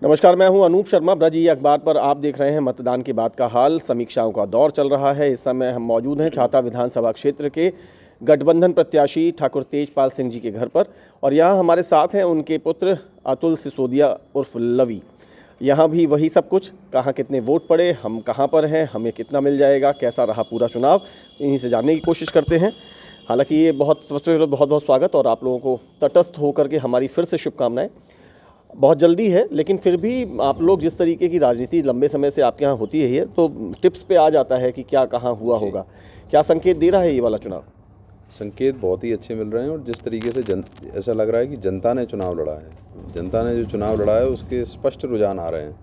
नमस्कार, मैं हूं अनूप शर्मा। ब्रज ई अखबार पर आप देख रहे हैं मतदान के बाद का हाल। समीक्षाओं का दौर चल रहा है। इस समय हम मौजूद हैं छाता विधानसभा क्षेत्र के गठबंधन प्रत्याशी ठाकुर तेजपाल सिंह जी के घर पर, और यहाँ हमारे साथ हैं उनके पुत्र अतुल सिसोदिया उर्फ लवी। यहाँ भी वही सब कुछ, कहाँ कितने वोट पड़े, हम कहाँ पर हैं, हमें कितना मिल जाएगा, कैसा रहा पूरा चुनाव, इन्हीं से जानने की कोशिश करते हैं। हालांकि ये सबसे पहले बहुत बहुत स्वागत, और आप लोगों को तटस्थ होकर के हमारी फिर से शुभकामनाएं। बहुत जल्दी है, लेकिन फिर भी आप लोग जिस तरीके की राजनीति लंबे समय से आपके यहाँ होती है, तो टिप्स पे आ जाता है कि क्या कहाँ हुआ होगा। क्या संकेत दे रहा है ये वाला चुनाव? संकेत बहुत ही अच्छे मिल रहे हैं, और जिस तरीके से ऐसा लग रहा है कि जनता ने चुनाव लड़ा है। जनता ने जो चुनाव लड़ा है उसके स्पष्ट रुझान आ रहे हैं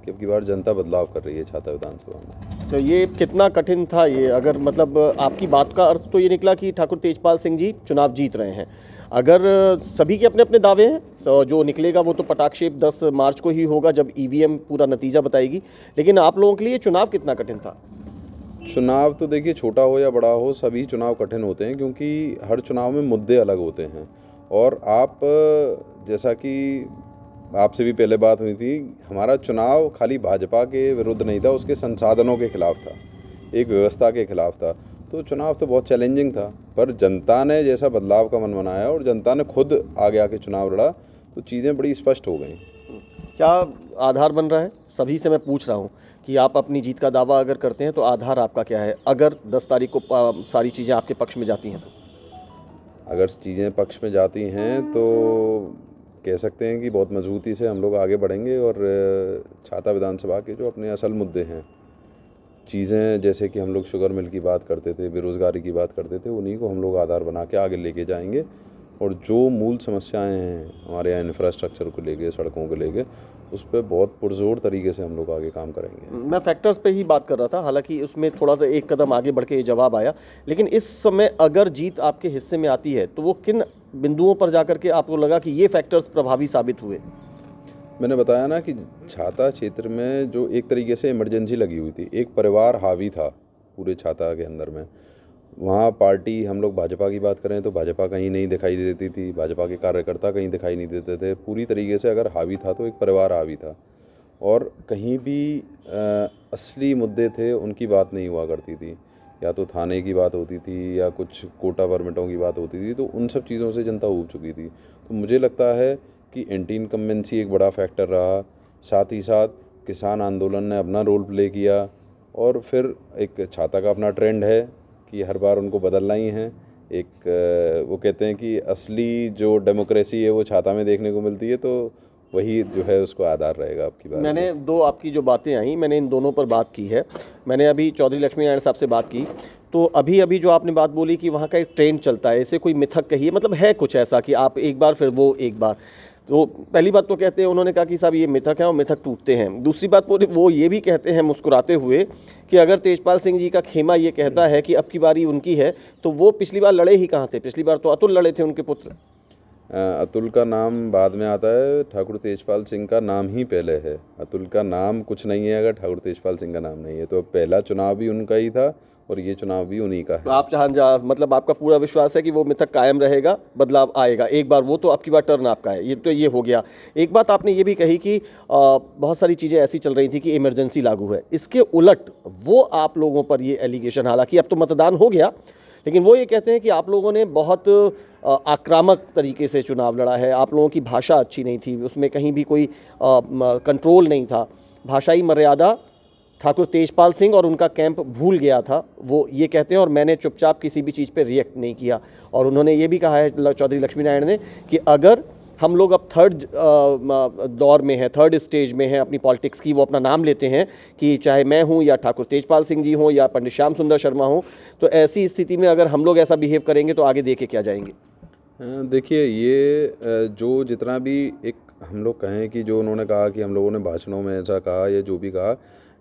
कि अब की बार जनता बदलाव कर रही है छाता विधानसभा में। तो ये कितना कठिन था ये? अगर मतलब आपकी बात का अर्थ तो ये निकला कि ठाकुर तेजपाल सिंह जी चुनाव जीत रहे हैं। अगर सभी के अपने अपने दावे हैं, तो जो निकलेगा वो तो पटाक्षेप 10 मार्च को ही होगा, जब ईवीएम पूरा नतीजा बताएगी। लेकिन आप लोगों के लिए चुनाव कितना कठिन था? चुनाव तो देखिए, छोटा हो या बड़ा हो, सभी चुनाव कठिन होते हैं, क्योंकि हर चुनाव में मुद्दे अलग होते हैं। और आप, जैसा कि आपसे भी पहले बात हुई थी, हमारा चुनाव खाली भाजपा के विरुद्ध नहीं था, उसके संसाधनों के खिलाफ था, एक व्यवस्था के खिलाफ था। तो चुनाव तो बहुत चैलेंजिंग था, पर जनता ने जैसा बदलाव का मन बनाया और जनता ने खुद आगे आके चुनाव लड़ा, तो चीज़ें बड़ी स्पष्ट हो गई। क्या आधार बन रहा है? सभी से मैं पूछ रहा हूँ कि आप अपनी जीत का दावा अगर करते हैं तो आधार आपका क्या है, अगर 10 तारीख को सारी चीज़ें आपके पक्ष में जाती हैं तो? अगर चीज़ें पक्ष में जाती हैं तो कह सकते हैं कि बहुत मजबूती से हम लोग आगे बढ़ेंगे, और छाता विधानसभा के जो अपने असल मुद्दे हैं, चीज़ें जैसे कि हम लोग शुगर मिल की बात करते थे, बेरोज़गारी की बात करते थे, उन्हीं को हम लोग आधार बना के आगे लेके जाएंगे। और जो मूल समस्याएं हैं हमारे यहाँ इंफ्रास्ट्रक्चर को लेके, सड़कों को लेके, उस पर बहुत पुरजोर तरीके से हम लोग आगे काम करेंगे। मैं फैक्टर्स पे ही बात कर रहा था, हालांकि उसमें थोड़ा सा एक कदम आगे बढ़ के ये जवाब आया। लेकिन इस समय अगर जीत आपके हिस्से में आती है तो वो किन बिंदुओं पर जाकर के आपको लगा कि ये फैक्टर्स प्रभावी साबित हुए? मैंने बताया ना कि छाता क्षेत्र में जो एक तरीके से इमरजेंसी लगी हुई थी, एक परिवार हावी था पूरे छाता के अंदर में। वहाँ पार्टी, हम लोग भाजपा की बात करें तो भाजपा कहीं नहीं दिखाई देती थी, भाजपा के कार्यकर्ता कहीं दिखाई नहीं देते थे। पूरी तरीके से अगर हावी था तो एक परिवार हावी था, और कहीं भी असली मुद्दे थे उनकी बात नहीं हुआ करती थी। या तो थाने की बात होती थी या कुछ कोटा परमिटों की बात होती थी, तो उन सब चीज़ों से जनता ऊब चुकी थी। तो मुझे लगता है कि एंटी इनकम्बेंसी एक बड़ा फैक्टर रहा। साथ ही साथ किसान आंदोलन ने अपना रोल प्ले किया, और फिर एक छाता का अपना ट्रेंड है कि हर बार उनको बदलना ही है। एक वो कहते हैं कि असली जो डेमोक्रेसी है वो छाता में देखने को मिलती है, तो वही जो है उसको आधार रहेगा आपकी बात। मैंने दो आपकी जो बातें आई, मैंने इन दोनों पर बात की है। मैंने अभी चौधरी लक्ष्मी नारायण साहब से बात की, तो अभी अभी जो आपने बात बोली कि वहाँ का एक ट्रेंड चलता है, ऐसे कोई मिथक कहिए, मतलब है कुछ ऐसा कि आप एक बार फिर वो एक बार। तो पहली बात तो कहते हैं, उन्होंने कहा कि साहब ये मिथक है और मिथक टूटते हैं। दूसरी बात वो ये भी कहते हैं मुस्कुराते हुए कि अगर तेजपाल सिंह जी का खेमा ये कहता है कि अब की बारी उनकी है, तो वो पिछली बार लड़े ही कहाँ थे? पिछली बार तो अतुल लड़े थे, उनके पुत्र। अतुल का नाम बाद में आता है, ठाकुर तेजपाल सिंह का नाम ही पहले है। अतुल का नाम कुछ नहीं है अगर ठाकुर तेजपाल सिंह का नाम नहीं है। तो पहला चुनाव भी उनका ही था और ये चुनाव भी उन्हीं का तो है। आप मतलब आपका पूरा विश्वास है कि वो मिथक कायम रहेगा, बदलाव आएगा एक बार, वो तो आपकी बार टर्न आपका है, ये तो ये हो गया। एक बात आपने ये भी कही कि बहुत सारी चीज़ें ऐसी चल रही थी कि इमरजेंसी लागू है। इसके उलट वो आप लोगों पर ये एलिगेशन, हालांकि अब तो मतदान हो गया, लेकिन वो ये कहते हैं कि आप लोगों ने बहुत आक्रामक तरीके से चुनाव लड़ा है, आप लोगों की भाषा अच्छी नहीं थी, उसमें कहीं भी कोई कंट्रोल नहीं था, भाषाई मर्यादा ठाकुर तेजपाल सिंह और उनका कैंप भूल गया था, वो ये कहते हैं। और मैंने चुपचाप किसी भी चीज़ पे रिएक्ट नहीं किया। और उन्होंने ये भी कहा है चौधरी लक्ष्मी नारायण ने कि अगर हम लोग अब थर्ड दौर में हैं, थर्ड स्टेज में हैं अपनी पॉलिटिक्स की, वो अपना नाम लेते हैं कि चाहे मैं हूं या ठाकुर तेजपाल सिंह जी हों या पंडित श्याम सुंदर शर्मा हों, तो ऐसी स्थिति में अगर हम लोग ऐसा बिहेव करेंगे तो आगे देके क्या जाएंगे? देखिए, ये जो जितना भी एक हम लोग कहें कि जो उन्होंने कहा कि हम लोगों ने भाषणों में ऐसा कहा या जो भी कहा,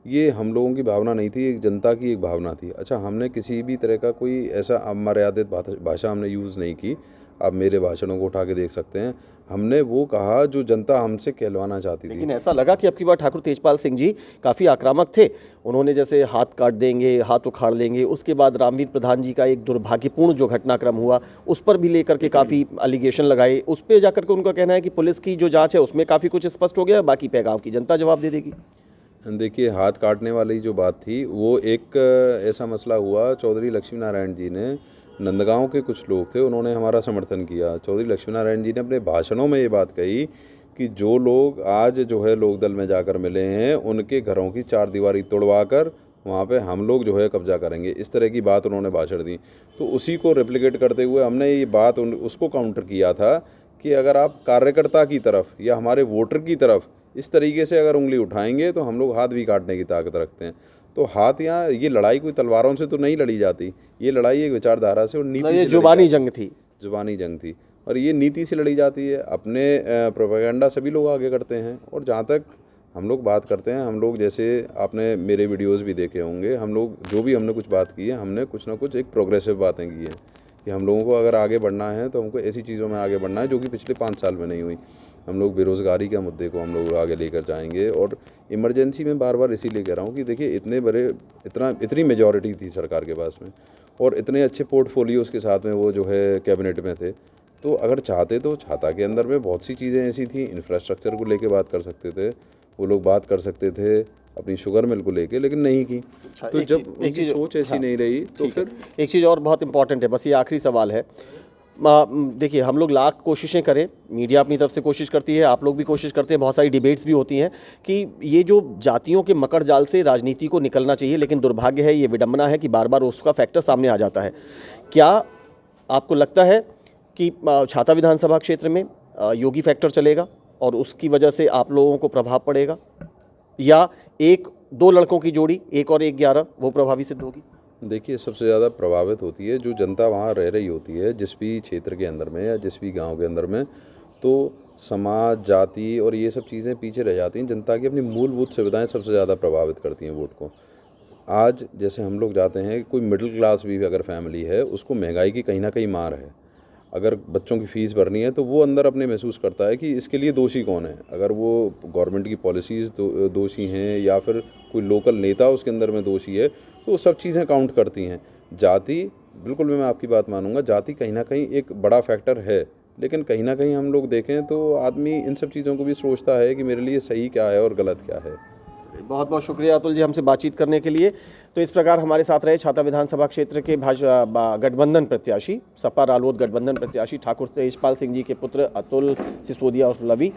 ये हम लोगों की भावना नहीं थी, एक जनता की एक भावना थी। अच्छा, हमने किसी भी तरह का कोई ऐसा अमर्यादित भाषा हमने यूज़ नहीं की। आप मेरे भाषणों को उठा के देख सकते हैं, हमने वो कहा जो जनता हमसे कहलवाना चाहती थी। लेकिन ऐसा लगा कि अब की बार ठाकुर तेजपाल सिंह जी काफ़ी आक्रामक थे। उन्होंने जैसे हाथ काट देंगे, हाथ उखाड़ लेंगे, उसके बाद रामवीर प्रधान जी का एक दुर्भाग्यपूर्ण जो घटनाक्रम हुआ उस पर भी लेकर के काफ़ी एलिगेशन लगाए। उस पर जाकर के उनका कहना है कि पुलिस की जो जांच है उसमें काफ़ी कुछ स्पष्ट हो गया, बाकी पे गाँव की जनता जवाब दे देगी। देखिए, हाथ काटने वाली जो बात थी वो एक ऐसा मसला हुआ, चौधरी लक्ष्मी नारायण जी ने, नंदगांव के कुछ लोग थे, उन्होंने हमारा समर्थन किया। चौधरी लक्ष्मी नारायण जी ने अपने भाषणों में ये बात कही कि जो लोग आज जो है लोकदल में जाकर मिले हैं उनके घरों की चार दीवारी तोड़वा कर वहाँ पे हम लोग जो है कब्जा करेंगे, इस तरह की बात उन्होंने भाषण दी। तो उसी को रेप्लिकेट करते हुए हमने ये बात उसको काउंटर किया था कि अगर आप कार्यकर्ता की तरफ या हमारे वोटर की तरफ इस तरीके से अगर उंगली उठाएंगे तो हम लोग हाथ भी काटने की ताकत रखते हैं। तो हाथ, यहाँ ये लड़ाई कोई तलवारों से तो नहीं लड़ी जाती, ये लड़ाई एक विचारधारा से और नीति से ये लड़ी जुबानी जंग थी। जुबानी जंग थी और ये नीति से लड़ी जाती है। अपने प्रोपेगेंडा सभी लोग आगे करते हैं और जहाँ तक हम लोग बात करते हैं, हम लोग जैसे आपने मेरे वीडियोस भी देखे होंगे, हम लोग जो भी हमने कुछ बात की है, हमने कुछ ना कुछ एक प्रोग्रेसिव बातें की हैं कि हम लोगों को अगर आगे बढ़ना है तो हमको ऐसी चीज़ों में आगे बढ़ना है जो कि पिछले 5 साल में नहीं हुई। हम लोग बेरोज़गारी के मुद्दे को हम लोग आगे लेकर जाएंगे और इमरजेंसी में बार बार इसीलिए कह रहा हूँ कि देखिए इतनी मेजॉरिटी थी सरकार के पास में और इतने अच्छे पोर्टफोलियोज़ के साथ में वो जो है कैबिनेट में थे, तो अगर चाहते तो छाता के अंदर में बहुत सी चीज़ें ऐसी थी, इंफ्रास्ट्रक्चर को लेके बात कर सकते थे, वो लोग बात कर सकते थे अपनी शुगर मिल को लेके, लेकिन नहीं की। तो जब उनकी सोच ऐसी नहीं रही तो फिर एक चीज़ और बहुत इंपॉर्टेंट है, बस ये आखिरी सवाल है। देखिए, हम लोग लाख कोशिशें करें, मीडिया अपनी तरफ से कोशिश करती है, आप लोग भी कोशिश करते हैं, बहुत सारी डिबेट्स भी होती हैं कि ये जो जातियों के मकड़ जाल से राजनीति को निकलना चाहिए, लेकिन दुर्भाग्य है, ये विडंबना है कि बार बार उसका फैक्टर सामने आ जाता है। क्या आपको लगता है कि छाता विधानसभा क्षेत्र में योगी फैक्टर चलेगा और उसकी वजह से आप लोगों को प्रभाव पड़ेगा, या एक दो लड़कों की जोड़ी 1 और 1 11 वो प्रभावी सिद्ध होगी? देखिए, सबसे ज़्यादा प्रभावित होती है जो जनता वहाँ रह रही होती है, जिस भी क्षेत्र के अंदर में या जिस भी गांव के अंदर में, तो समाज, जाति और ये सब चीज़ें पीछे रह जाती हैं। जनता की अपनी मूलभूत सुविधाएं सबसे ज़्यादा प्रभावित करती हैं वोट को। आज जैसे हम लोग जाते हैं, कोई मिडिल क्लास भी अगर फैमिली है, उसको महंगाई की कहीं ना कहीं मार है। अगर बच्चों की फ़ीस भरनी है तो वो अंदर अपने महसूस करता है कि इसके लिए दोषी कौन है। अगर वो गवर्नमेंट की पॉलिसीज़ दोषी हैं या फिर कोई लोकल नेता उसके अंदर में दोषी है, तो वो सब चीज़ें काउंट करती हैं। जाति, बिल्कुल मैं आपकी बात मानूंगा, जाति कहीं ना कहीं एक बड़ा फैक्टर है, लेकिन कहीं ना कहीं हम लोग देखें तो आदमी इन सब चीज़ों को भी सोचता है कि मेरे लिए सही क्या है और गलत क्या है। बहुत बहुत शुक्रिया अतुल जी हमसे बातचीत करने के लिए। तो इस प्रकार हमारे साथ रहे छाता विधानसभा क्षेत्र के गठबंधन प्रत्याशी, सपा रालोद गठबंधन प्रत्याशी ठाकुर तेजपाल सिंह जी के पुत्र अतुल सिसोदिया और लवी।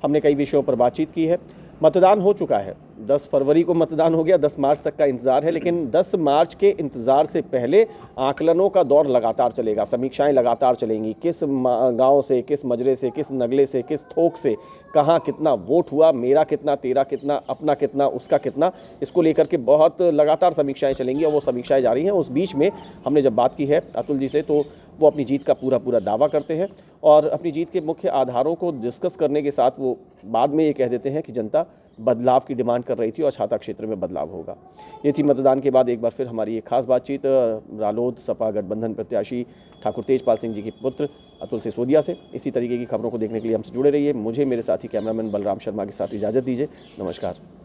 हमने कई विषयों पर बातचीत की है। मतदान हो चुका है, 10 फरवरी को मतदान हो गया, 10 मार्च तक का इंतज़ार है, लेकिन 10 मार्च के इंतज़ार से पहले आकलनों का दौर लगातार चलेगा, समीक्षाएं लगातार चलेंगी। किस गांव से, किस मजरे से, किस नगले से, किस थोक से कहाँ कितना वोट हुआ, मेरा कितना, तेरा कितना, अपना कितना, उसका कितना, इसको लेकर के बहुत लगातार समीक्षाएं चलेंगी और वो समीक्षाएं जारी हैं। उस बीच में हमने जब बात की है अतुल जी से तो वो अपनी जीत का पूरा दावा करते हैं और अपनी जीत के मुख्य आधारों को डिस्कस करने के साथ वो बाद में ये कह देते हैं कि जनता बदलाव की डिमांड कर रही थी और छाता क्षेत्र में बदलाव होगा। ये थी मतदान के बाद एक बार फिर हमारी एक खास बातचीत रालोद सपा गठबंधन प्रत्याशी ठाकुर तेजपाल सिंह जी के पुत्र अतुल सिसोदिया से। इसी तरीके की खबरों को देखने के लिए हमसे जुड़े रहिए। मुझे मेरे साथी कैमरामैन बलराम शर्मा के साथ इजाज़त दीजिए। नमस्कार।